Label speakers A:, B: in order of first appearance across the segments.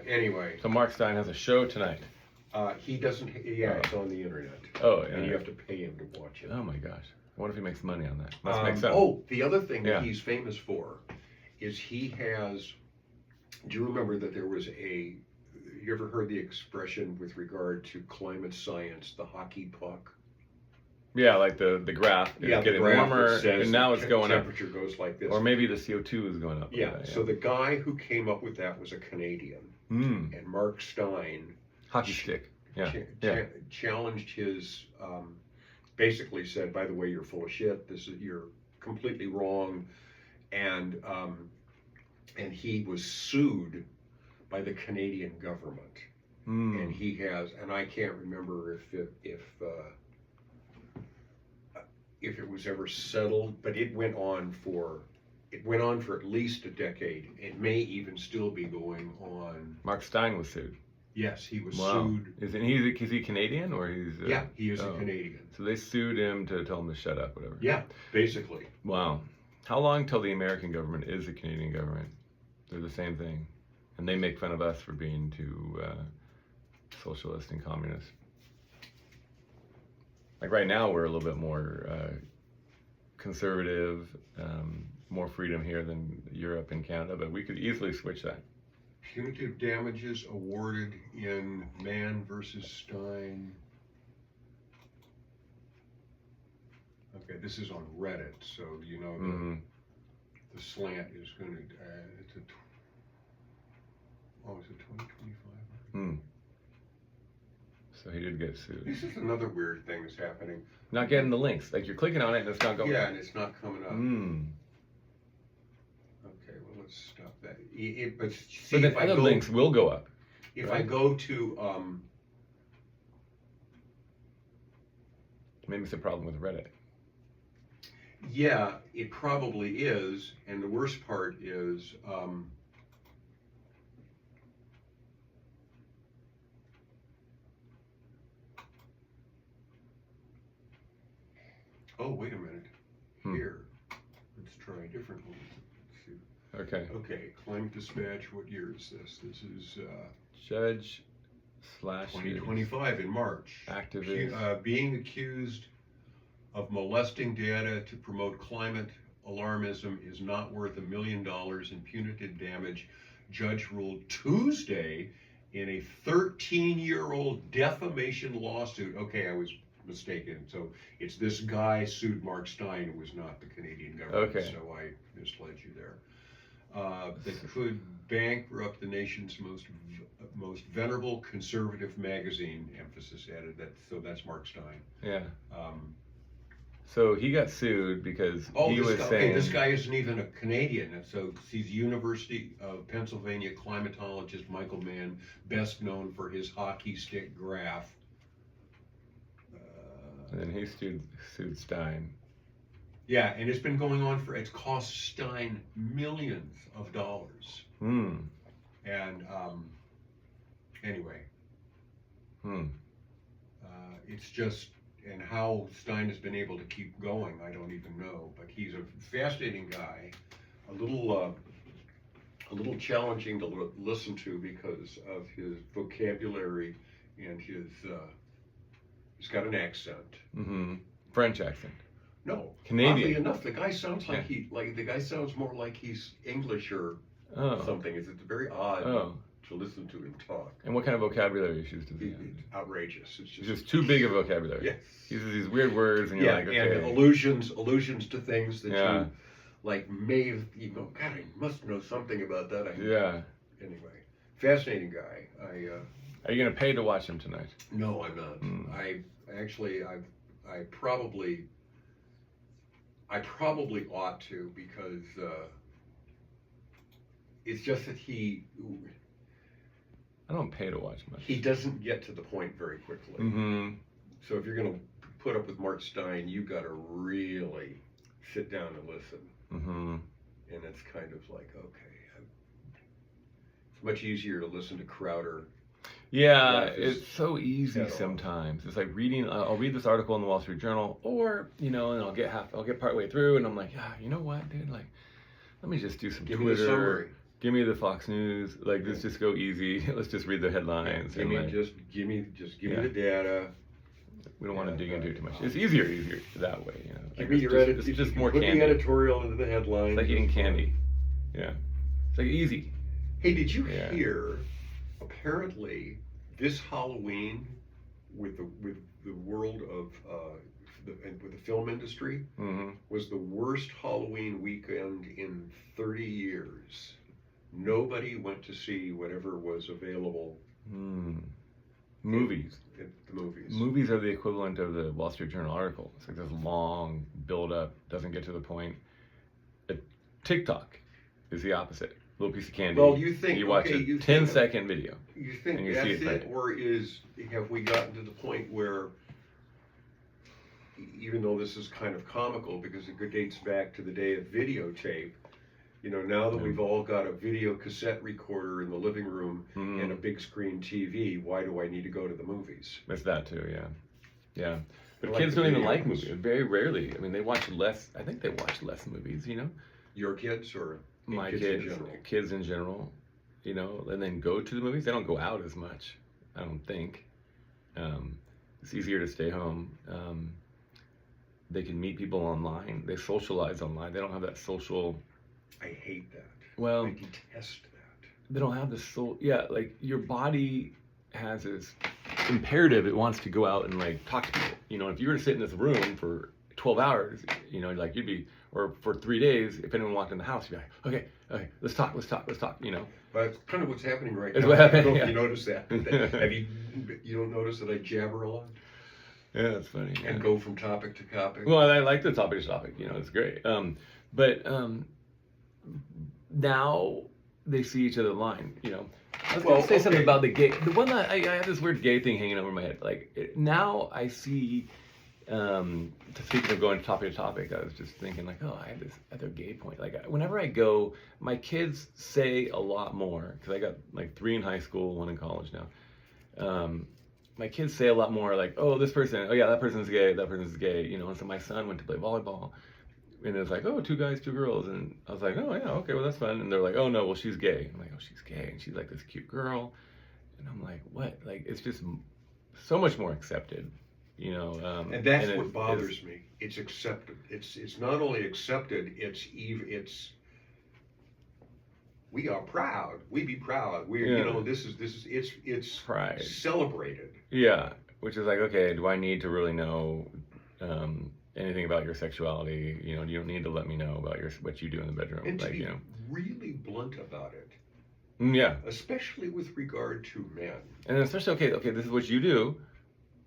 A: anyway,
B: So Mark Stein has a show tonight.
A: he doesn't. Yeah, it's on the internet.
B: Oh, yeah.
A: And you have to pay him to watch it.
B: Oh my gosh. I wonder if he makes money on that. Must make sense.
A: Oh, the other thing
B: Yeah.
A: that he's famous for is he has. Do you remember that there was a? You ever heard the expression with regard to climate science, the hockey puck?
B: Yeah, like the graph is
A: Yeah, the
B: getting
A: graph that
B: warmer,
A: says
B: and now
A: the
B: it's going up.
A: Temperature goes like this.
B: Or maybe the CO2 is going up.
A: Yeah. So the guy who came up with that was a Canadian, and Mark Stein
B: Hockey stick. Yeah.
A: challenged his. Basically said, by the way, you're full of shit. You're completely wrong, and he was sued by the Canadian government, and he has, and I can't remember if it was ever settled, but it went on for at least a decade. It may even still be going on.
B: Mark Stein was sued.
A: Yes, he was
B: Wow.
A: sued.
B: Is he Canadian or he's?
A: Yeah, he is a Canadian.
B: So they sued him to tell him to shut up, whatever.
A: Yeah, basically.
B: Wow. How long till the American government is the Canadian government? They're the same thing, and they make fun of us for being too socialist and communist. Like right now, we're a little bit more conservative, more freedom here than Europe and Canada, but we could easily switch that.
A: Punitive damages awarded in Mann versus Stein. Okay, this is on Reddit, so you know the slant is going to. It's a. Is it 2025?
B: So he did get sued.
A: This is another weird thing that's happening.
B: Not getting the links. Like you're clicking on it and it's not going.
A: Yeah, and it's not coming up. Okay, well let's stop that. But see,
B: But then other links will go up.
A: If
B: right?
A: I go to
B: maybe it's a problem with Reddit.
A: yeah, it probably is, and the worst part is oh, wait a minute. Here, let's try a different one. Let's see.
B: Okay.
A: Okay, Climate Dispatch. What year is this? This is
B: Judge /
A: 2025 in March.
B: Activist.
A: Being accused of molesting data to promote climate alarmism is not worth $1 million in punitive damage. Judge ruled Tuesday in a 13-year-old defamation lawsuit. Okay, I was mistaken. So it's this guy sued Mark Stein, who was not the Canadian government.
B: Okay.
A: So I misled you there. That could bankrupt the nation's most venerable conservative magazine. Emphasis added that. So that's Mark Stein.
B: Yeah. So he got sued because he was saying
A: this guy isn't even a Canadian. And so he's University of Pennsylvania climatologist Michael Mann, best known for his hockey stick graph.
B: And then he sued Stein.
A: Yeah, and it's been going on it's cost Stein millions of dollars. And anyway, it's just, and how Stein has been able to keep going, I don't even know. But he's a fascinating guy, a little challenging to listen to because of his vocabulary and his. He's got an accent.
B: French accent.
A: No,
B: Canadian.
A: Oddly enough, the guy sounds like the guy sounds more like he's English or something. It's very odd to listen to him talk.
B: And what kind of vocabulary issues does he have?
A: Outrageous. It's
B: just too big a vocabulary.
A: Yes.
B: He uses these weird words, and you're like, okay.
A: And allusions to things that you like may have, God, I must know something about that. Anyway, fascinating guy.
B: Are you gonna pay to watch him tonight?
A: No, I'm not. I probably ought to, because it's just that
B: I don't pay to watch much.
A: He doesn't get to the point very quickly. So if you're going to put up with Mark Stein, you've got to really sit down and listen. And it's kind of like, okay, it's much easier to listen to Crowder.
B: Yeah, it's so easy sometimes. It's like reading. I'll read this article in the Wall Street Journal, or and I'll get partway through, and I'm like, yeah, you know what, dude? Like, let me just do some Give me the Fox News. Like, let's just go easy. Let's just read the headlines.
A: Give
B: and
A: me
B: like,
A: give me
B: Yeah.
A: the data.
B: we don't want to dig into it too much. It's easier that way. You know.
A: Give
B: Like,
A: me
B: it's
A: your
B: just,
A: edit.
B: it's
A: You
B: just
A: can
B: more
A: put
B: candy.
A: the editorial into the headline.
B: It's like eating candy. Yeah. It's like easy.
A: Hey, did you
B: Yeah.
A: hear? Apparently, this Halloween, with the world of with the film industry,
B: Mm-hmm.
A: was the worst Halloween weekend in 30 years. Nobody went to see whatever was available
B: Movies.
A: at the movies.
B: Movies are the equivalent of the Wall Street Journal article. It's like this long build up, doesn't get to the point. TikTok is the opposite. Little piece of candy.
A: Well, you think
B: you watch
A: okay,
B: a
A: you
B: 10-second video.
A: You think
B: and you
A: that's
B: see it,
A: it,
B: right?
A: or have we gotten to the point where, even though this is kind of comical because it dates back to the day of videotape, you know, now that we've all got a video cassette recorder in the living room and a big screen TV, why do I need to go to the movies?
B: It's that too, yeah. Yeah. But
A: Like
B: kids
A: the
B: don't even
A: videos.
B: like movies. Very rarely. I mean, they watch less. I think they watch less movies, you know?
A: Your kids or
B: My
A: kids
B: kids,
A: in general?
B: kids in general, you know, and then go to the movies. They don't go out as much, I don't think. It's easier to stay home. They can meet people online. They socialize online. They don't have that social.
A: I hate that.
B: Well,
A: I detest that.
B: they don't have this yeah, like your body has this imperative. It wants to go out and like talk to people. You know, if you were to sit in this room for 12 hours, you know, like you'd be, or for 3 days, if anyone walked in the house, you'd be like, okay, let's talk, you know.
A: But it's kind of what's happening right
B: It's
A: now.
B: what
A: I don't
B: happened,
A: know if
B: yeah.
A: you noticed that. Have you don't notice that I jabber a lot
B: Yeah, that's funny. Yeah.
A: and go from topic to topic?
B: Well, I like the topic, you know, it's great. But now they see each other online, you know. I was going to say something
A: okay.
B: about the gay. The one that I have this weird gay thing hanging over my head. Like now I see. Speaking of going topic to topic, I was just thinking like, oh, I have this other gay point. Like whenever I go, my kids say a lot more because I got like 3 in high school, 1 in college now. My kids say a lot more like, oh, this person, oh yeah, that person's gay, you know. And so my son went to play volleyball, and it was like, oh, 2 guys, 2 girls, and I was like, oh yeah, okay, well that's fun. And they're like, oh no, well she's gay. I'm like, oh, she's gay, and she's like this cute girl, and I'm like, what? Like it's just so much more accepted, you know.
A: And that's what bothers me. It's accepted. It's not only accepted. It's we are proud. We be proud. You know, this is it's
B: pride
A: celebrated.
B: Yeah, which is like, okay, do I need to really know anything about your sexuality? You know, you don't need to let me know about what you do in the bedroom.
A: And to
B: like,
A: be
B: you know,
A: really blunt about it,
B: yeah,
A: especially with regard to men.
B: and then especially okay, this is what you do,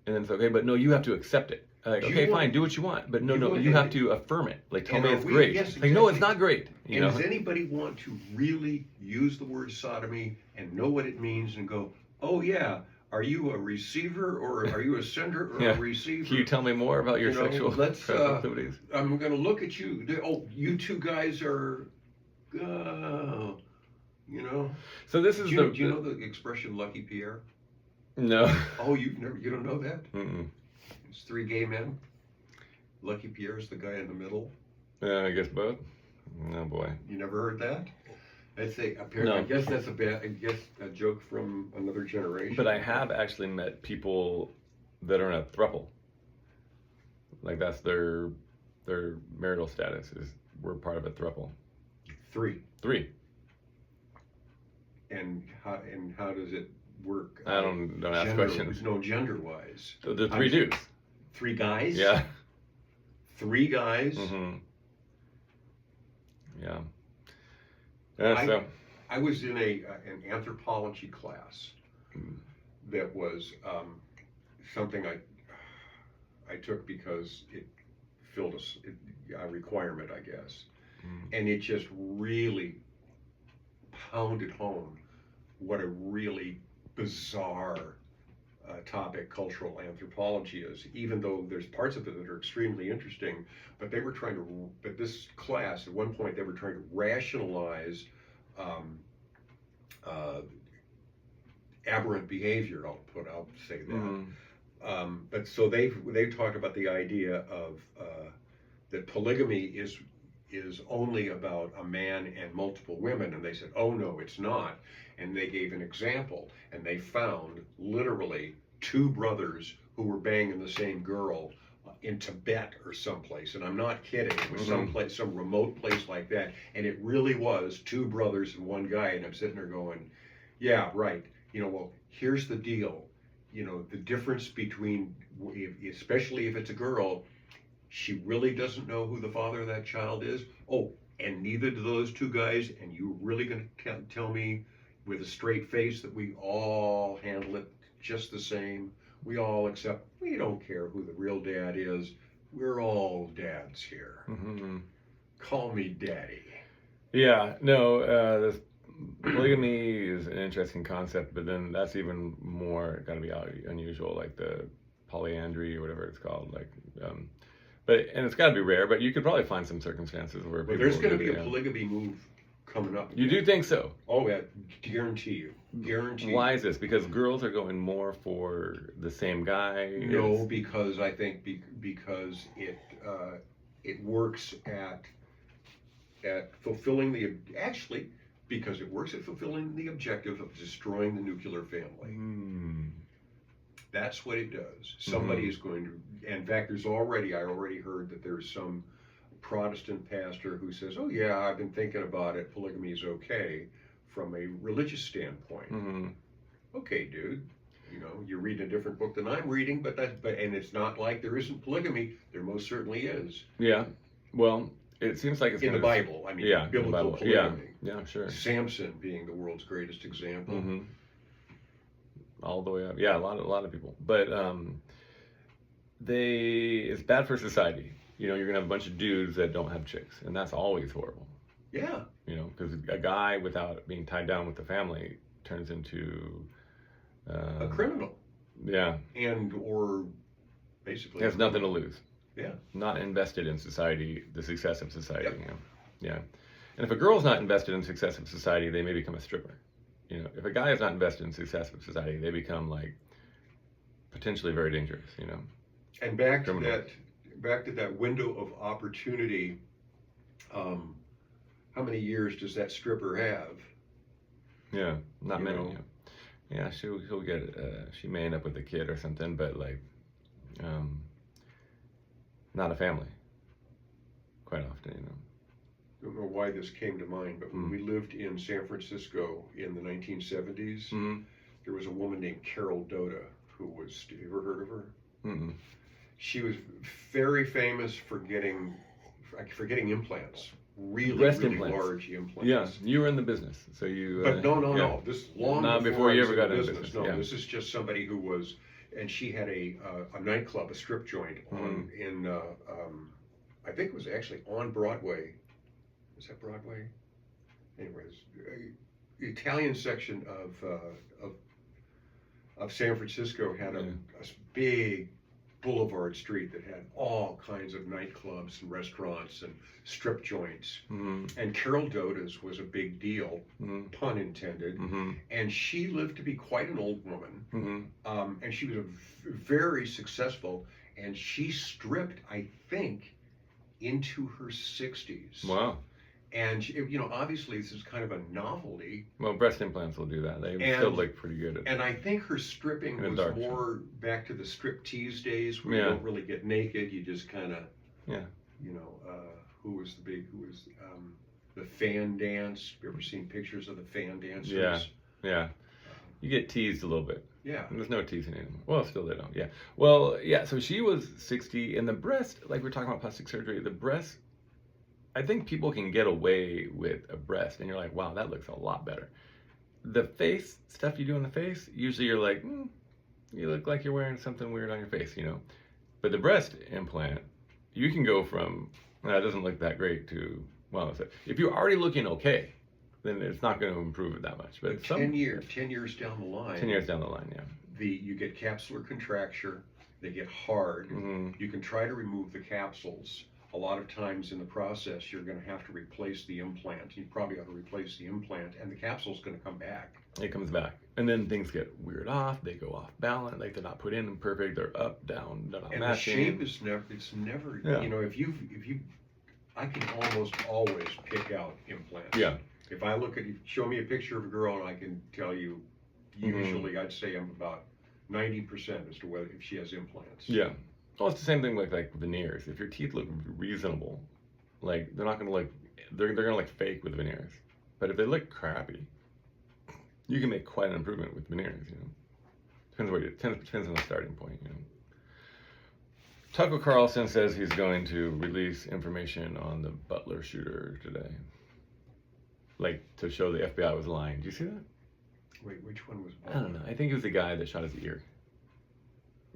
B: and then it's okay, but no, you have to accept it. Like, okay, fine, do what you want, but no, you have to affirm it. Like, tell me it's great.
A: Yes,
B: like, no, it's
A: exactly.
B: not great. You know?
A: Does anybody want to really use the word sodomy and know what it means and go, oh yeah, are you a receiver or are you a sender or a receiver?
B: Can you tell me more about your sexual proclivities?
A: I'm going to look at you. Oh, you 2 guys are, you know.
B: So this is
A: Do you know the expression "Lucky Pierre"?
B: No.
A: Oh, you don't know that?
B: Mm-mm.
A: It's 3 gay men. Lucky Pierre is the guy in the middle.
B: I guess both. Oh boy.
A: You never heard that?
B: No.
A: I guess that's a joke from another generation.
B: But I have actually met people that are in a throuple. Like that's their marital status is we're part of a throuple.
A: 3.
B: 3.
A: And how does it work?
B: I don't ask questions.
A: No, gender-wise.
B: So the 3 dudes.
A: 3 guys?
B: Yeah.
A: 3 guys?
B: Mm-hmm. Yeah. So
A: I was in an anthropology class that was something I took because it filled a requirement, I guess. And it just really pounded home what a really bizarre topic cultural anthropology is, even though there's parts of it that are extremely interesting. But this class, at one point, they were trying to rationalize aberrant behavior. I'll say that.
B: Mm-hmm.
A: But so they talked about the idea of that polygamy is only about a man and multiple women. And they said, oh no, it's not. And they gave an example, and they found literally two brothers who were banging the same girl in Tibet or someplace. And I'm not kidding. It was someplace, some remote place like that. And it really was two brothers and one guy. And I'm sitting there going, yeah, right. Well, here's the deal. The difference between, especially if it's a girl, she really doesn't know who the father of that child is. Oh, and neither do those two guys. And you really going to tell me with a straight face that we all handle it just the same? We all accept, we don't care who the real dad is. We're all dads here.
B: Mm-hmm.
A: Call me daddy.
B: Yeah, no, this polygamy is an interesting concept, but then that's even more got to be unusual, like the polyandry or whatever it's called. And it's got to be rare, but you could probably find some circumstances where
A: But there's going to be a polygamy move coming up.
B: You do think so?
A: Oh, yeah, guarantee you. Guarantee.
B: Why is this? Because girls are going more for the same guy?
A: No, because I think because it works at fulfilling because it works at fulfilling the objective of destroying the nuclear family. That's what it does. Somebody is going to, in fact, I already heard that there's some Protestant pastor who says, oh yeah, I've been thinking about it, polygamy is okay from a religious standpoint. Okay, dude, you're reading a different book than I'm reading, but and it's not like there isn't polygamy. There most certainly is.
B: Yeah, well, it seems like it's
A: in the Bible. I mean, biblical polygamy.
B: Yeah, sure.
A: Samson being the world's greatest example.
B: All the way up. Yeah, a lot of people. But it's bad for society. You're gonna have a bunch of dudes that don't have chicks, and that's always horrible.
A: Yeah.
B: Because a guy without being tied down with the family turns into
A: a criminal.
B: Yeah.
A: Or basically
B: has nothing to lose.
A: Yeah.
B: Not invested in society, the success of society. Yep. Yeah. And if a girl's not invested in success of society, they may become a stripper. If a guy is not invested in success of society, they become potentially very dangerous.
A: And back to that window of opportunity. How many years does that stripper have?
B: Yeah, not many. Yeah, she'll get. She may end up with a kid or something, but not a family. Quite often,
A: I don't know why this came to mind, but when we lived in San Francisco in the 1970s, there was a woman named Carol Dota who was. Have you ever heard of her? She was very famous for getting implants. Really
B: implants.
A: Large implants.
B: Yeah, you were in the business, so you.
A: But no. This long
B: before you ever got into
A: business. No, this is just somebody who was, and she had a nightclub, a strip joint in I think it was actually on Broadway. Was that Broadway? Anyways, the Italian section of San Francisco had a big boulevard street that had all kinds of nightclubs and restaurants and strip joints. And Carol Dota's was a big deal, pun intended. And she lived to be quite an old woman. And she was very successful. And she stripped, I think, into her 60s.
B: Wow.
A: And obviously this is kind of a novelty.
B: Well, breast implants will do that. They still look pretty good.
A: And I think her stripping was more back to the strip tease days where you don't really get naked. You just kind of, who was the fan dance? Have you ever seen pictures of the fan dancers?
B: Yeah. You get teased a little bit.
A: Yeah.
B: There's no teasing anymore. Well, still they don't. Yeah. Well, yeah. So she was 60, and the breast, like we're talking about plastic surgery, the breast. I think people can get away with a breast, and you're like, wow, that looks a lot better. The face stuff you do on the face, usually you're like, you look like you're wearing something weird on your face, But the breast implant, you can go from, that doesn't look that great to, well, if you're already looking okay, then it's not going to improve it that much. But
A: 10 years down the line.
B: 10 years down the line, yeah.
A: You get capsular contracture, they get hard. You can try to remove the capsules. A lot of times in the process, you're going to have to replace the implant. You probably ought to replace the implant, and the capsule's going to come back.
B: It comes back, and then things get weird off. They go off balance. Like they're not put in perfect. They're up, down. They're not matching.
A: And the shape is never. It's never.
B: Yeah.
A: If you, I can almost always pick out implants.
B: Yeah.
A: If I look at, show me a picture of a girl, and I can tell you, usually I'd say I'm about 90% as to whether if she has implants.
B: Yeah. Well, it's the same thing with like veneers. If your teeth look reasonable, like they're not gonna look, they're gonna look fake with veneers. But if they look crappy, you can make quite an improvement with veneers. You know, depends on the starting point. You know. Tucker Carlson says he's going to release information on the Butler shooter today, like to show the FBI was lying. Do you see that?
A: Wait, which one was?
B: I don't know. I think it was the guy that shot his ear.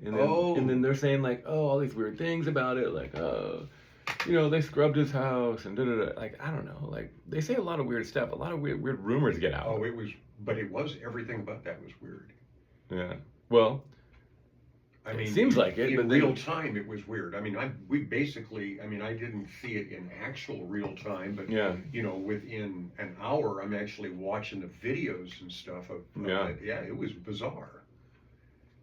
A: Oh.
B: And then they're saying like, oh, all these weird things about it, like, you know, they scrubbed his house and da-da-da. Like, I don't know. Like, they say a lot of weird stuff. A lot of weird rumors get out.
A: Oh, everything about that was weird.
B: Yeah. Well,
A: I mean,
B: it seems like it,
A: in
B: but
A: real time it was weird. I mean, I didn't see it in actual real time, but
B: yeah.
A: you know, within an hour, I'm actually watching the videos and stuff of it. Yeah, it was bizarre.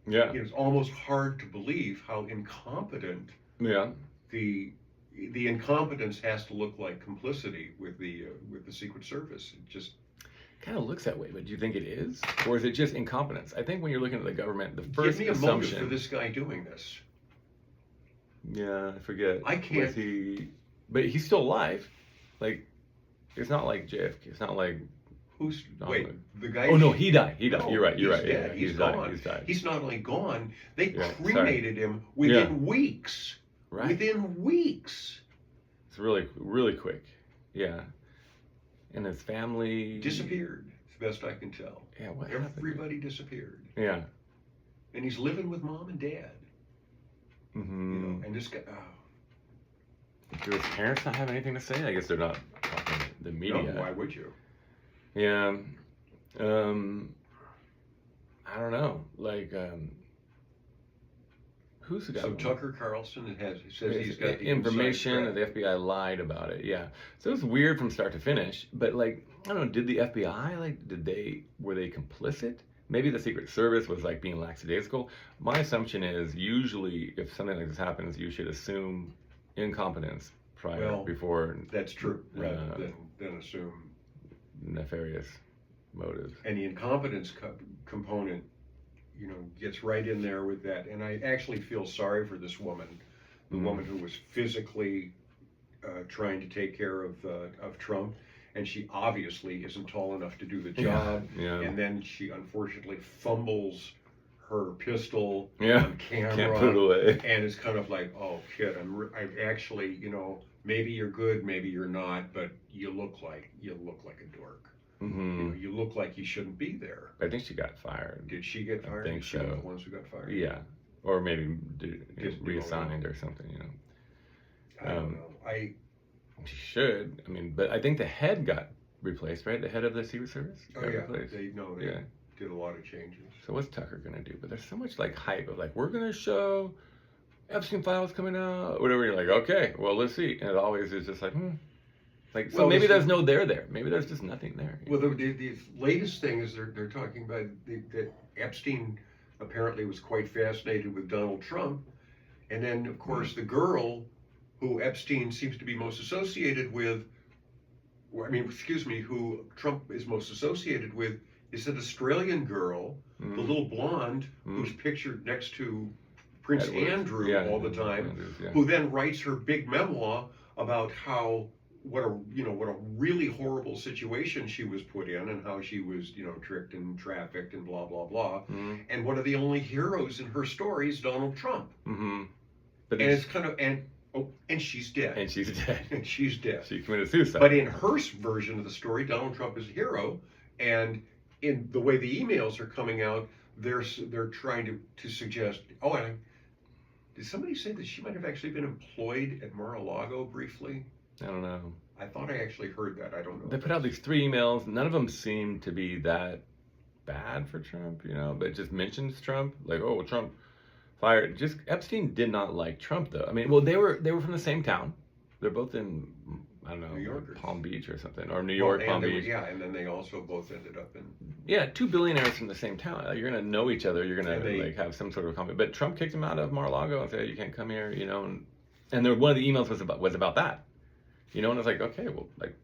B: Yeah.
A: It's almost hard to believe how incompetent.
B: Yeah.
A: The incompetence has to look like complicity with the Secret Service. It just
B: kind of looks that way, but do you think it is, or is it just incompetence? I think when you're looking at the government, the first
A: give me a
B: assumption
A: motive for this guy doing this.
B: Yeah, I forget.
A: I can't.
B: But he's still alive. Like, it's not like JFK. It's not like.
A: The guy?
B: Oh no, he died.
A: No,
B: you're right.
A: Yeah, he's gone.
B: He's died.
A: He's not only gone. They cremated him
B: within
A: within weeks.
B: Right.
A: Within weeks.
B: It's really, really quick. Yeah. And his family
A: disappeared. As best I can tell.
B: Yeah. What?
A: Everybody disappeared.
B: Yeah.
A: And he's living with mom and dad.
B: Mm-hmm.
A: You know, and this guy. Oh.
B: Do his parents not have anything to say? I guess they're not talking to the media.
A: No, why would you?
B: Yeah. I don't know. Like, who's the guy?
A: So Tucker Carlson says he's got the
B: information, and the FBI lied about it. Yeah. So it was weird from start to finish. But like, I don't know. Did the FBI were they complicit? Maybe the Secret Service was like being lackadaisical. My assumption is usually if something like this happens, you should assume incompetence before.
A: That's true. Rather than assume
B: nefarious motives.
A: And the incompetence component, you know, gets right in there with that. And I actually feel sorry for this woman, the woman who was physically trying to take care of Trump, and she obviously isn't tall enough to do the job.
B: Yeah.
A: And then she unfortunately fumbles her pistol
B: on
A: camera.
B: Can't put it away.
A: And it's kind of like, oh, kid, I actually, you know, maybe you're good, maybe you're not, but you look like a dork.
B: Mm-hmm.
A: You know, you look like you shouldn't be there.
B: I think she got fired.
A: Did she get fired?
B: I think
A: she
B: so.
A: was the ones who got fired.
B: Yeah, or maybe
A: Just
B: reassigned or something. You know.
A: I don't know.
B: She should. I mean, but I think the head got replaced, right? The head of the Secret Service.
A: Oh yeah.
B: Replaced.
A: They did a lot of changes.
B: So what's Tucker gonna do? But there's so much like hype of like we're gonna show Epstein files coming out, whatever. You're like, okay, well let's see. And it always is just like, Like, so maybe there's no there. Maybe there's just nothing there.
A: Well, the latest thing is they're talking about that Epstein apparently was quite fascinated with Donald Trump. And then, of course, the girl who Epstein seems to be most associated with, who Trump is most associated with, is an Australian girl, the little blonde, who's pictured next to Prince Andrew all the time, who then writes her big memoir about what a really horrible situation she was put in and how she was, tricked and trafficked and blah, blah, blah. And one of the only heroes in her story is Donald Trump. But and it's kind of, and she's dead.
B: And she's dead.
A: And she's dead.
B: She committed suicide.
A: But in her version of the story, Donald Trump is a hero. And in the way the emails are coming out, they're trying to suggest, did somebody say that she might have actually been employed at Mar-a-Lago briefly?
B: I don't know.
A: I thought I actually heard that. I don't know.
B: They put out these 3 emails. None of them seem to be that bad for Trump, but it just mentions Trump. Like, Trump fired. Just Epstein did not like Trump, though. I mean, well, they were from the same town. They're both in, I don't know,
A: New Yorkers.
B: Palm Beach or something, or New York, Palm Beach.
A: And then they also both ended up in.
B: Yeah, 2 billionaires from the same town. You're gonna know each other. You're gonna have some sort of comment. But Trump kicked him out of Mar-a-Lago and said, "You can't come here," And one of the emails was about that. You know, and it's like, okay, well, like,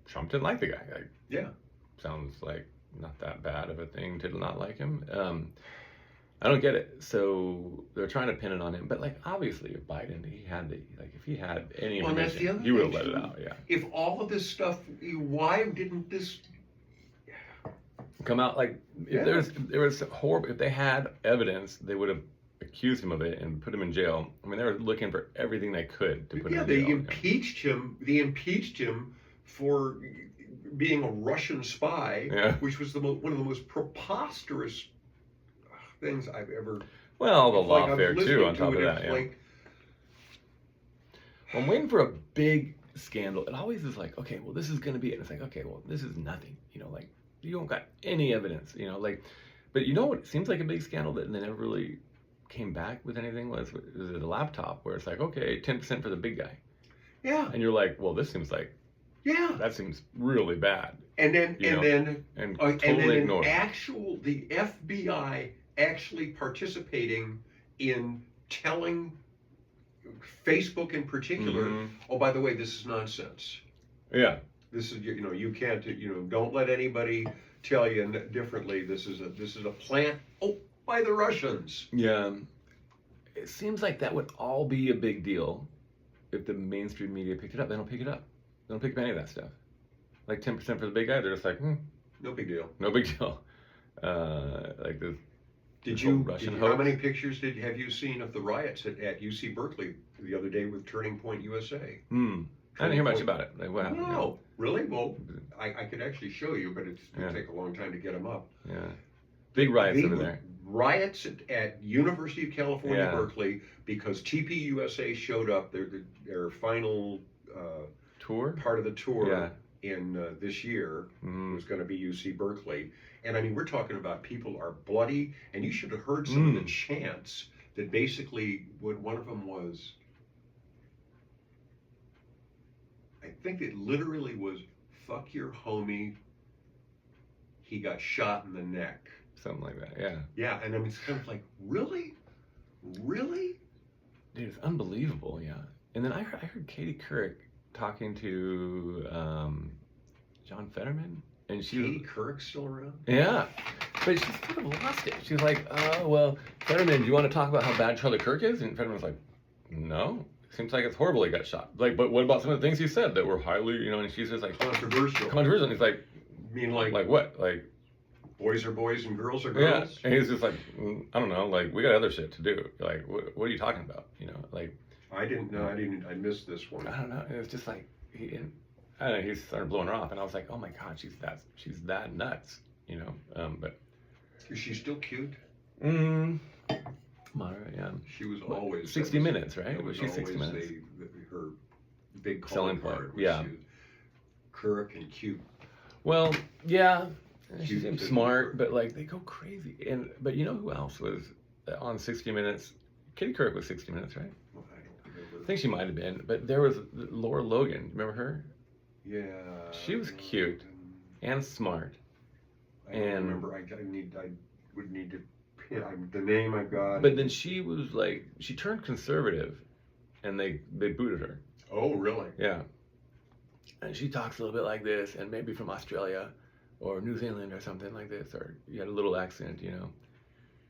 B: Trump didn't like the guy. Like,
A: Yeah.
B: sounds like not that bad of a thing to not like him. I don't get it. So they're trying to pin it on him, but like obviously, if Biden, if he had any
A: Well, that's the
B: information,
A: other
B: he would have
A: thing,
B: let it
A: too.
B: out. Yeah,
A: If all of this stuff, why didn't this?
B: come out like
A: Yeah.
B: if there was horrible. If they had evidence, they would have accused him of it and put him in jail. I mean, they were looking for everything they could to put
A: Yeah,
B: him
A: they
B: in jail.
A: impeached him. They impeached him for being a Russian spy,
B: Yeah.
A: which was one of the most preposterous things I've ever.
B: Well, the
A: like, I'm
B: lawfare too.
A: listening
B: On
A: to
B: top
A: it,
B: of that,
A: it's
B: yeah.
A: like,
B: I'm waiting for a big scandal. It always is like, okay, well, this is going to be it. And it's like, okay, well, this is nothing. You know, like, you don't got any evidence, you know, like, but you know what seems like a big scandal that they never really came back with anything was the laptop, where it's like, okay, 10% for the big guy.
A: yeah,
B: And you're like, well, this seems like,
A: yeah.
B: that seems really bad.
A: And then,
B: You know,
A: and
B: And
A: then
B: totally
A: an
B: ignored.
A: the FBI actually participating in telling Facebook in particular,
B: Mhm.
A: oh, by the way, this is nonsense.
B: Yeah.
A: This is, you can't, don't let anybody tell you differently. This is a plant, by the Russians.
B: Yeah. It seems like that would all be a big deal if the mainstream media picked it up. They don't pick it up. They don't pick up any of that stuff. Like 10% for the big guy, they're just like,
A: No big deal.
B: no big deal. Like this.
A: Did
B: This whole
A: you,
B: Russian
A: how
B: hoax?
A: many pictures have you seen of the riots at UC Berkeley the other day with Turning Point USA?
B: I didn't hear much about it. Like, what happened?
A: No, really? Well, I could actually show you, but it's going
B: Yeah.
A: to take a long time to get them up.
B: Yeah. Big riots
A: Big
B: over there.
A: Riots at University of California,
B: Yeah.
A: Berkeley, because TPUSA showed up, their final
B: Tour?
A: part of the tour
B: Yeah.
A: in this year
B: Mhm.
A: was going to be UC Berkeley. And I mean, we're talking about people are bloody, and you should have heard some of the chants that basically, what one of them was, I think it literally was, fuck your homie, he got shot in the neck.
B: Something like that, yeah.
A: Yeah, and I mean, it's kind of like, really? Really?
B: Dude, it's unbelievable, yeah. And then I heard Katie Couric talking to John Fetterman, and she
A: Katie Couric's still around?
B: yeah, but she sort of lost it. She's like, oh, well, Fetterman, do you want to talk about how bad Charlie Kirk is? And Fetterman's like, no, seems like it's horrible he got shot. Like, but what about some of the things he said that were highly, you know, and she's just like,
A: Controversial.
B: controversial. And he's like,
A: I mean, like
B: what? Like,
A: boys are boys and girls are
B: yeah.
A: girls?
B: And he's just like, I don't know, like, we got other shit to do. Like, what are you talking about? You know, like,
A: I didn't know, I missed this one.
B: I don't know. It was just like, I don't know, he started blowing her off. And I was like, oh my God, she's that nuts, you know? But.
A: Is she still cute?
B: Moderate, yeah.
A: She was always
B: 60 Minutes, right?
A: That
B: Was she 60
A: always
B: Minutes?
A: her big
B: Selling
A: calling
B: point,
A: card. Was
B: yeah.
A: she was Kirk and cute.
B: Well, yeah. She
A: Cute
B: seems
A: too.
B: smart, but like they go crazy. But you know who else was on 60 Minutes? Katie Couric was 60 Minutes, right?
A: Well, I don't remember.
B: I think she might have been. But there was Laura Logan. Remember her?
A: Yeah.
B: She was cute and smart.
A: I don't
B: and-
A: remember. I would need to pin the name I've got.
B: But then she was like, she turned conservative, and they booted her.
A: Oh, really?
B: Yeah. And she talks a little bit like this, and maybe from Australia or New Zealand or something like this, or you had a little accent, you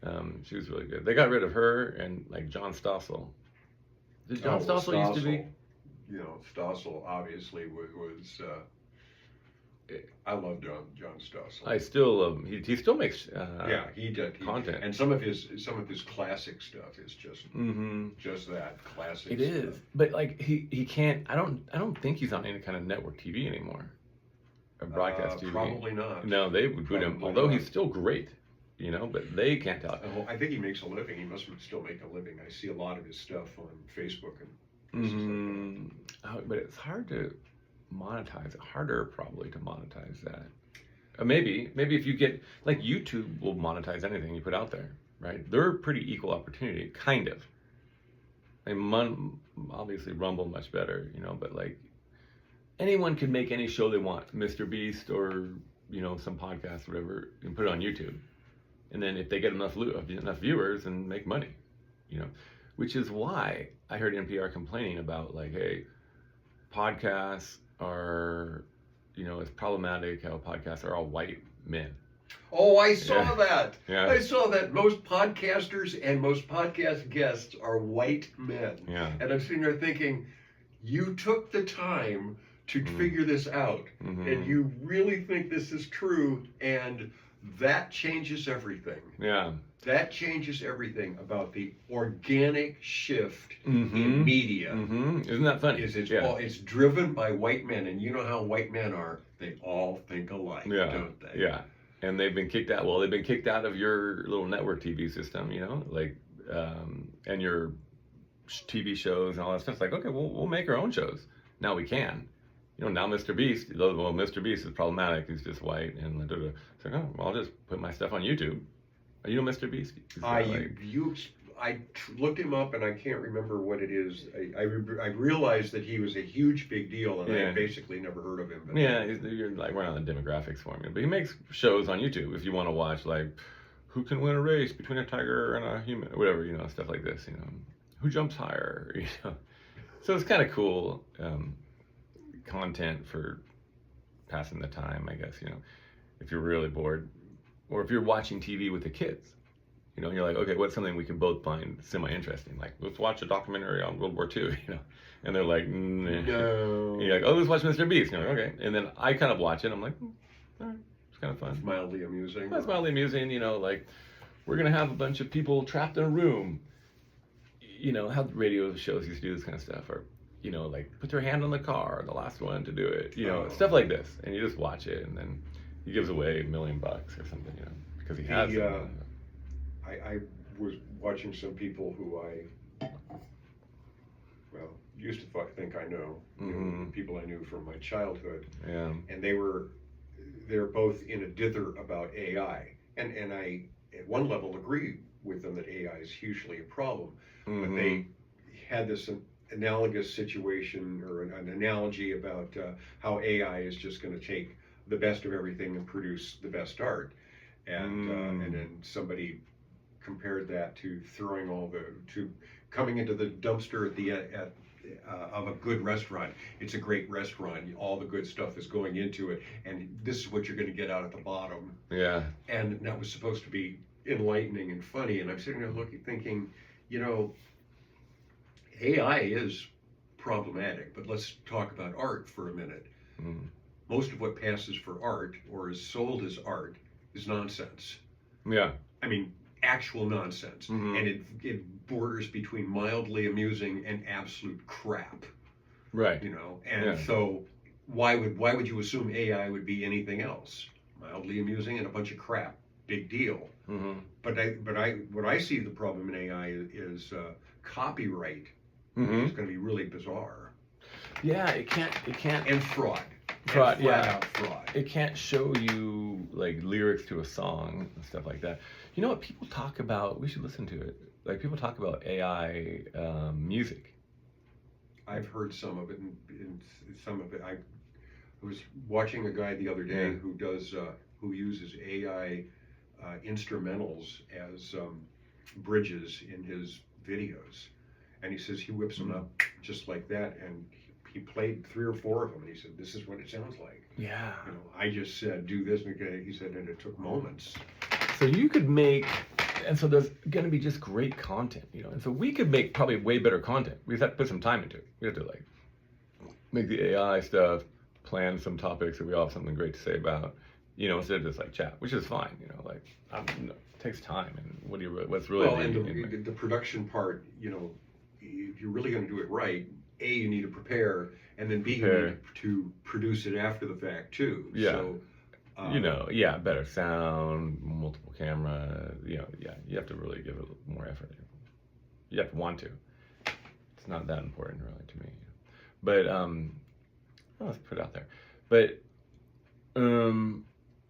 B: know. She was really good. They got rid of her and like John Stossel. Did John
A: well,
B: Stossel used to be?
A: You know, Stossel obviously was I love John Stossel.
B: I still love him. He still makes
A: Yeah, he did.
B: content.
A: And some of his classic stuff is just
B: Mm-hmm.
A: that classic.
B: It is,
A: stuff.
B: but like he can't. I don't think he's on any kind of network TV anymore, or broadcast TV.
A: Probably not.
B: No, they would boot him.
A: Probably
B: Although
A: not.
B: he's still great, you know. But they can't tell.
A: I think he makes a living. He must still make a living. I see a lot of his stuff on Facebook and places like that.
B: But it's hard to monetize. Harder probably to monetize that. Maybe if you get like YouTube will monetize anything you put out there, right? They're pretty equal opportunity, kind of. Obviously Rumble much better, you know, but like anyone can make any show they want, Mr. Beast or you know some podcast, whatever, and put it on YouTube, and then if they get enough viewers and make money, you know, which is why I heard NPR complaining about like, hey, podcasts are, it's problematic how podcasts are all white men.
A: Oh, I saw
B: Yeah.
A: that.
B: Yeah.
A: I saw that most podcasters and most podcast guests are white men.
B: Yeah.
A: And I'm sitting there thinking, you took the time to figure this out, and you really think this is true, and that changes everything.
B: Yeah.
A: That changes everything about the organic shift in media.
B: Isn't that funny?
A: It's driven by white men, and you know how white men are. They all think alike, don't they?
B: Yeah. And they've been kicked out. Well, they've been kicked out of your little network TV system, and your TV shows and all that stuff. It's like, okay, we'll make our own shows. Now we can. Now Mr. Beast, Mr. Beast is problematic. He's just white. And it's like, oh, well, I'll just put my stuff on YouTube. Are you Mr. Beast?
A: I looked him up, and I can't remember what it is. I realized that he was a huge big deal, and I basically never heard of him. But
B: you're like running the demographics for me. But he makes shows on YouTube if you want to watch, like, who can win a race between a tiger and a human, whatever, stuff like this. Who jumps higher? So it's kind of cool content for passing the time, I guess. If you're really bored, or if you're watching TV with the kids. You're like, okay, what's something we can both find semi-interesting? Like, let's watch a documentary on World War II, And they're like, nah.
A: No.
B: And you're like, oh, let's watch Mr. Beast. And you're like, okay. And then I kind of watch it. I'm like, all right, it's kind of fun.
A: It's mildly amusing.
B: Well, it's mildly amusing, like, we're going to have a bunch of people trapped in a room. How the radio shows used to do this kind of stuff. Or, like, put their hand on the car, the last one to do it. Stuff like this. And you just watch it, and then he gives away $1 million or something, because he has it.
A: I was watching some people who used to think I know, people I knew from my childhood, and they're both in a dither about AI, and I at one level agree with them that AI is hugely a problem, but they had this analogous situation or an analogy about how AI is just going to take the best of everything and produce the best art, and then somebody compared that to coming into the dumpster of a good restaurant. It's a great restaurant. All the good stuff is going into it, and this is what you're going to get out at the bottom.
B: Yeah.
A: And that was supposed to be enlightening and funny. And I'm sitting there thinking, AI is problematic, but let's talk about art for a minute. Most of what passes for art or is sold as art is nonsense.
B: Yeah.
A: I mean, actual nonsense, and it borders between mildly amusing and absolute crap.
B: Right.
A: So why would you assume AI would be anything else? Mildly amusing and a bunch of crap. Big deal. But what I see the problem in AI is copyright. It's going to be really bizarre.
B: Yeah, it can't.
A: And fraud.
B: Fraud,
A: and flat out fraud.
B: It can't show you like lyrics to a song and stuff like that. You know what people talk about? We should listen to it. Like people talk about AI music.
A: I've heard some of it, and some of it. I was watching a guy the other day who uses AI instrumentals as bridges in his videos, and he says he whips them up just like that, and he played 3 or 4 of them, and he said, "This is what it sounds like."
B: Yeah.
A: I just said, "Do this," and he said, and it took moments.
B: So you could make, and so there's going to be just great content, and so we could make probably way better content. We just have to put some time into it. We have to like make the AI stuff, plan some topics that we all have something great to say about, instead of just like chat, which is fine, like it takes time. And what's really
A: the production part, if you're really going to do it right, A, you need to prepare, and then B, you need to produce it after the fact too.
B: Yeah.
A: So,
B: better sound, multiple camera, you have to really give it more effort. You have to want to. It's not that important really to me. But let's put it out there. But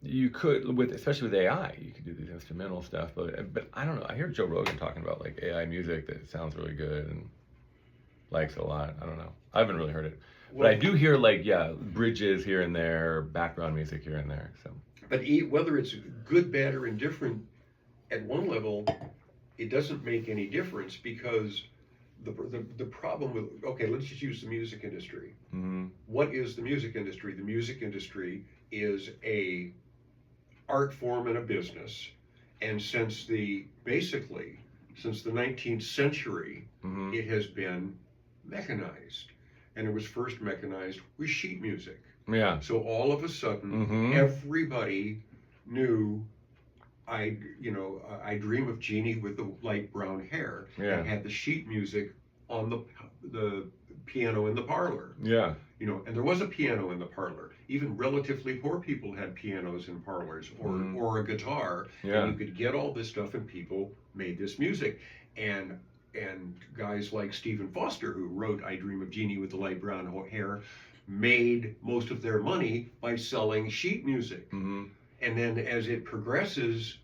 B: you could, especially with AI, you could do these instrumental stuff. But I don't know. I hear Joe Rogan talking about like AI music that sounds really good and likes it a lot. I don't know. I haven't really heard it. But I do hear bridges here and there, background music here and there. So.
A: But whether it's good, bad, or indifferent, at one level, it doesn't make any difference because the problem with, okay, let's just use the music industry.
B: Mm-hmm.
A: What is the music industry? The music industry is a art form and a business, and basically since the 19th century,
B: Mm-hmm.
A: it has been mechanized, and it was first mechanized with sheet music.
B: Yeah.
A: So all of a sudden,
B: Mm-hmm.
A: everybody knew I Dream of Jeannie with the light brown hair,
B: Yeah.
A: and had the sheet music on the piano in the parlor.
B: Yeah.
A: And there was a piano in the parlor. Even relatively poor people had pianos in parlors, or a guitar.
B: Yeah.
A: And you could get all this stuff, and people made this music. And guys like Stephen Foster, who wrote I Dream of Jeannie with the light brown hair, made most of their money by selling sheet music.
B: Mm-hmm.
A: And then as it progresses,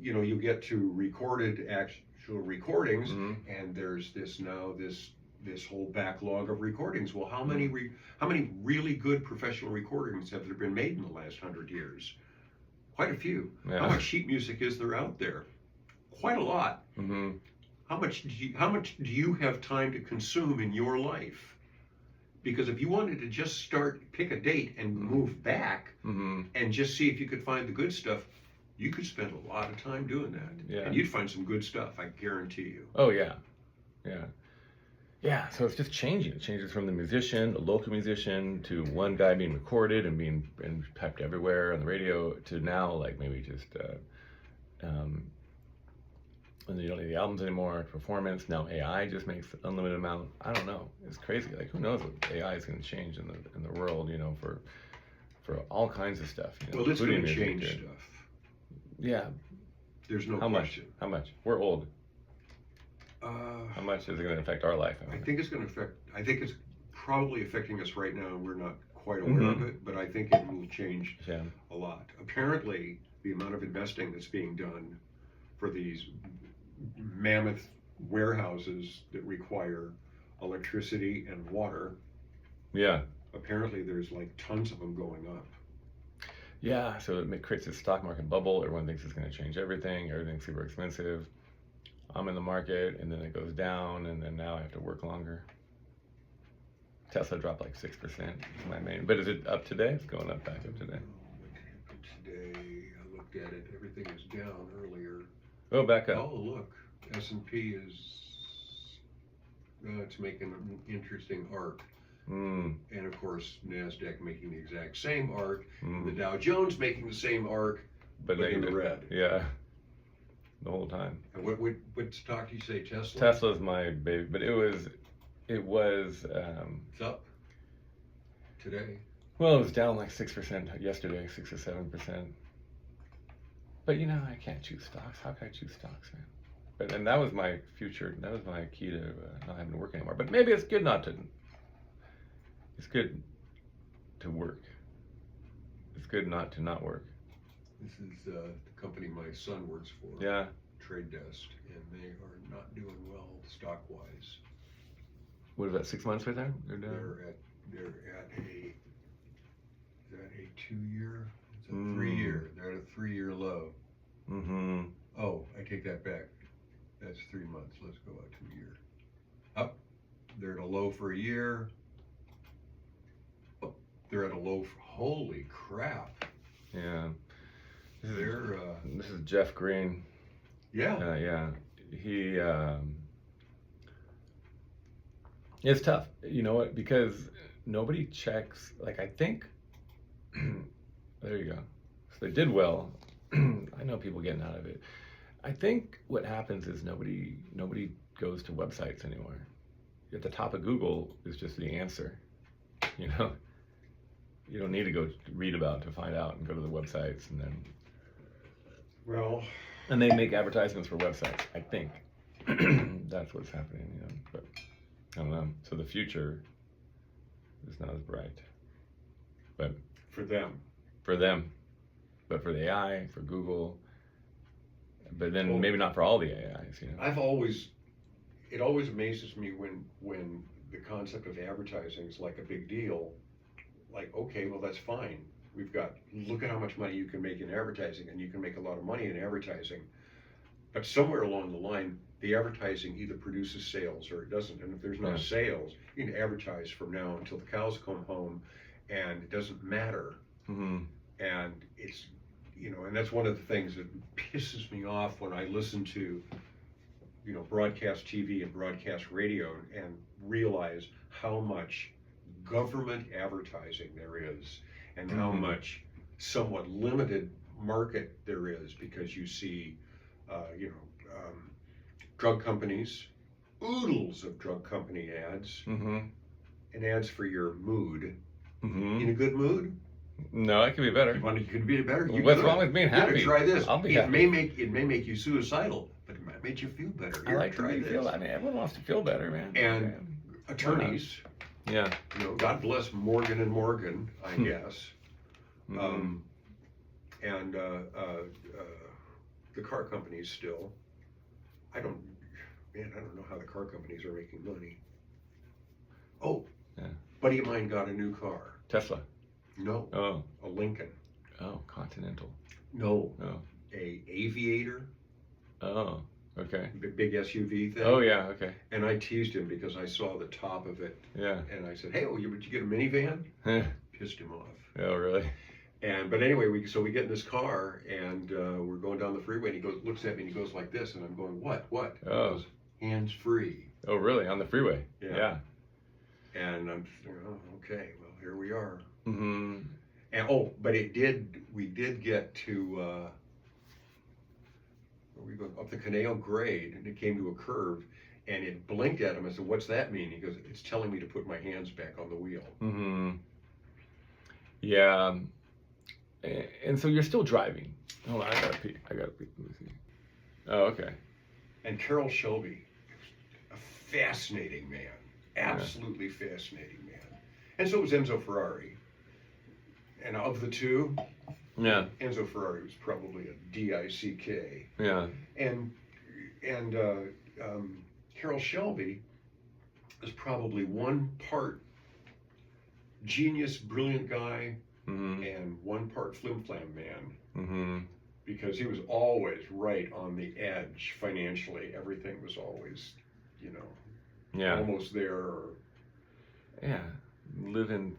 A: you get to recorded actual recordings,
B: Mm-hmm.
A: and there's this whole backlog of recordings. Well, how many really good professional recordings have there been made in the last 100 years? Quite a few.
B: Yeah.
A: How much sheet music is there out there? Quite a lot.
B: Mm-hmm.
A: How much do you have time to consume in your life? Because if you wanted to just pick a date and move back,
B: Mm-hmm.
A: and just see if you could find the good stuff, you could spend a lot of time doing that.
B: Yeah.
A: And you'd find some good stuff, I guarantee you.
B: Oh yeah. Yeah. Yeah, so it's just changing. It changes from the musician, the local musician, to one guy being recorded and being typed everywhere on the radio, to now like maybe just when you don't need the albums anymore, performance. Now AI just makes unlimited amount. I don't know. It's crazy. Like who knows what AI is going to change in the world? For all kinds of stuff.
A: Well, it's going to
B: including
A: change
B: music.
A: stuff.
B: Yeah.
A: There's no
B: How
A: question.
B: much? How much? We're old.
A: Uh,
B: How much is it going to affect our life?
A: I think it's going to affect. I think it's probably affecting us right now, and we're not quite aware of it. But I think it will change
B: Yeah.
A: a lot. Apparently, the amount of investing that's being done for these mammoth warehouses that require electricity and water,
B: Yeah.
A: apparently there's like tons of them going up.
B: Yeah, so it creates a stock market bubble. Everyone thinks it's going to change everything. Everything's super expensive. I'm in the market, and then it goes down, and then now I have to work longer. Tesla dropped like 6%. Is my main, but is it up today? It's going up, back up today.
A: Today, I looked at it. Everything is down earlier.
B: Oh, back up.
A: Oh, look, S&P is. It's making an interesting arc.
B: Mm,
A: And of course, NASDAQ making the exact same arc, the
B: mm.
A: Dow Jones making the same arc, but in the red.
B: Yeah, the whole time.
A: And what stock do you say, Tesla?
B: Tesla's my baby, but it was.
A: It's up today.
B: Well, it was down like 6% yesterday, 6 or 7%. But I can't choose stocks. How can I choose stocks, man? And that was my future. That was my key to not having to work anymore. But maybe it's good not to. It's good to work. It's good not to not work.
A: This is the company my son works for.
B: Yeah.
A: Trade Desk, and they are not doing well stock-wise.
B: What is that? 6 months right there? They're down.
A: They're at a. Is that a 2-year? It's a
B: Mm.
A: 3-year. They're at a 3-year low.
B: Mm-hmm.
A: Oh, I take that back. That's 3 months. Let's go out 2 year. Up. They're at a low for a year. Oh, they're at a low for. Holy crap!
B: Yeah. This is Jeff Green.
A: Yeah.
B: Yeah. He. It's tough. You know what? Because nobody checks. Like I think. There you go. So they did well. I know people getting out of it. I think what happens is nobody goes to websites anymore. At the top of Google is just the answer. You don't need to go read about to find out, and go to the websites, and then.
A: Well.
B: And they make advertisements for websites. I think that's what's happening. But I don't know. So the future is not as bright. But
A: For them.
B: But for the AI, for Google. But then maybe not for all the AIs.
A: It always amazes me when the concept of advertising is like a big deal. Like, okay, well that's fine. Look at how much money you can make in advertising, and you can make a lot of money in advertising. But somewhere along the line, the advertising either produces sales or it doesn't. And if there's no
B: Yeah.
A: sales, you can advertise from now until the cows come home, and it doesn't matter.
B: Mm-hmm.
A: And it's, and that's one of the things that pisses me off when I listen to, broadcast TV and broadcast radio and realize how much government advertising there is and how
B: Mhm.
A: much somewhat limited market there is, because you see, drug companies, oodles of drug company ads,
B: Mm-hmm.
A: and ads for your mood.
B: Mm-hmm.
A: In a good mood,
B: No, it could be better.
A: you could be better. You
B: What's
A: could.
B: wrong with being
A: You gotta
B: happy?
A: try this.
B: I'll be
A: it
B: happy.
A: may make you suicidal, but it might make you feel better.
B: I
A: Here,
B: like to
A: try
B: be
A: this.
B: feel. I mean, everyone wants to feel better, man.
A: And attorneys,
B: Yeah.
A: God bless Morgan and Morgan, I guess.
B: Mm-hmm.
A: And the car companies still. I don't know how the car companies are making money. Oh,
B: Yeah.
A: buddy of mine got a new car.
B: Tesla.
A: No,
B: Oh.
A: a Lincoln.
B: Oh. Continental.
A: No,
B: Oh.
A: a Aviator,
B: Oh. Okay.
A: big SUV thing.
B: Oh yeah. Okay.
A: And I teased him because I saw the top of it,
B: Yeah.
A: and I said, "Hey, would you get a minivan?" Pissed him off.
B: Oh really?
A: But anyway, we get in this car, and we're going down the freeway, and he looks at me, and he goes like this, and I'm going, "What? What?" He
B: Oh.
A: goes, "Hands free."
B: Oh really? On the freeway?
A: Yeah. And I'm just thinking, "Oh, okay, well, here we are."
B: Mm-hmm.
A: And but we did get to where we go up the Canal grade, and it came to a curve, and it blinked at him. I said, "What's that mean?" He goes, "It's telling me to put my hands back on the wheel."
B: Mm-hmm. Yeah. And so you're still driving. Hold on, I gotta pee. Let me see. Oh, okay.
A: And Carroll Shelby, a fascinating man, absolutely fascinating man. And so was Enzo Ferrari. And of the two,
B: Yeah.
A: Enzo Ferrari was probably a DICK.
B: Yeah.
A: And Carroll Shelby is probably one part genius, brilliant guy,
B: Mm-hmm.
A: and one part flim-flam man,
B: Mm-hmm.
A: because he was always right on the edge financially. Everything was always,
B: Yeah.
A: almost there.
B: Yeah. Living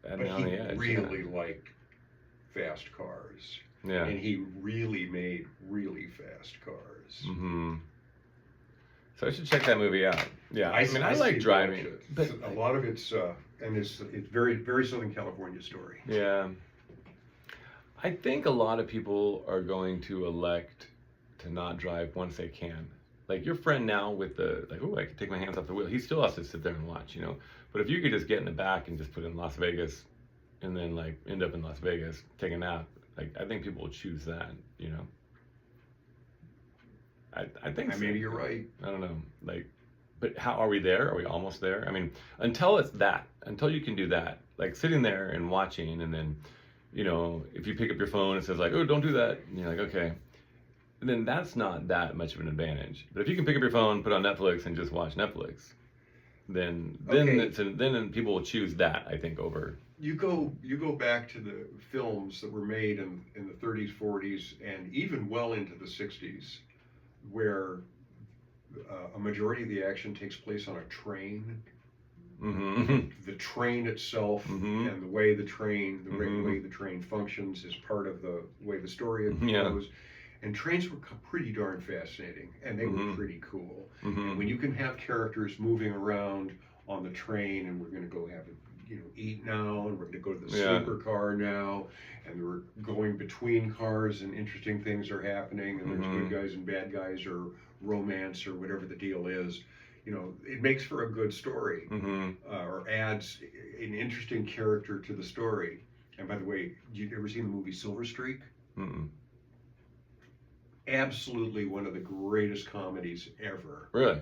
A: But
B: on
A: he
B: the edge.
A: really liked fast cars.
B: Yeah.
A: And he really made really fast cars.
B: Mm-hmm. So I should check that movie out. Yeah. I mean, I
A: say
B: like
A: watch
B: driving,
A: it.
B: but
A: A lot of it's very, very Southern California story.
B: yeah. I think a lot of people are going to elect to not drive once they can. Like your friend now with the, like, oh, I can take my hands off the wheel. He still has to sit there and watch, But if you could just get in the back and just put in Las Vegas and then like end up in Las Vegas, take a nap, like I think people will choose that, I think so.
A: Maybe you're right.
B: I don't know. Like, but how are we there? Are we almost there? I mean, until you can do that, like sitting there and watching, and then, if you pick up your phone, it says like, oh, don't do that. And you're like, okay. And then that's not that much of an advantage. But if you can pick up your phone, put on Netflix, and just watch Netflix, then
A: Okay.
B: then people will choose that, I think, over.
A: You go back to the films that were made in the 30s, 40s, and even well into the 60s, where a majority of the action takes place on a train.
B: Mm-hmm.
A: The train itself
B: Mhm.
A: and the way the train functions is part of the way the story
B: Yeah.
A: goes. And trains were pretty darn fascinating, and they were
B: Mhm.
A: pretty cool.
B: Mm-hmm.
A: And when you can have characters moving around on the train, and we're going to go have eat now, and we're going to go to the
B: Yeah.
A: sleeper car now, and we're going between cars, and interesting things are happening, and there's
B: Mhm.
A: good guys and bad guys, or romance, or whatever the deal is. It makes for a good story,
B: Mm-hmm.
A: or adds an interesting character to the story. And by the way, you ever seen the movie Silver Streak?
B: Mm-mm.
A: Absolutely one of the greatest comedies ever.
B: Really?
A: Silver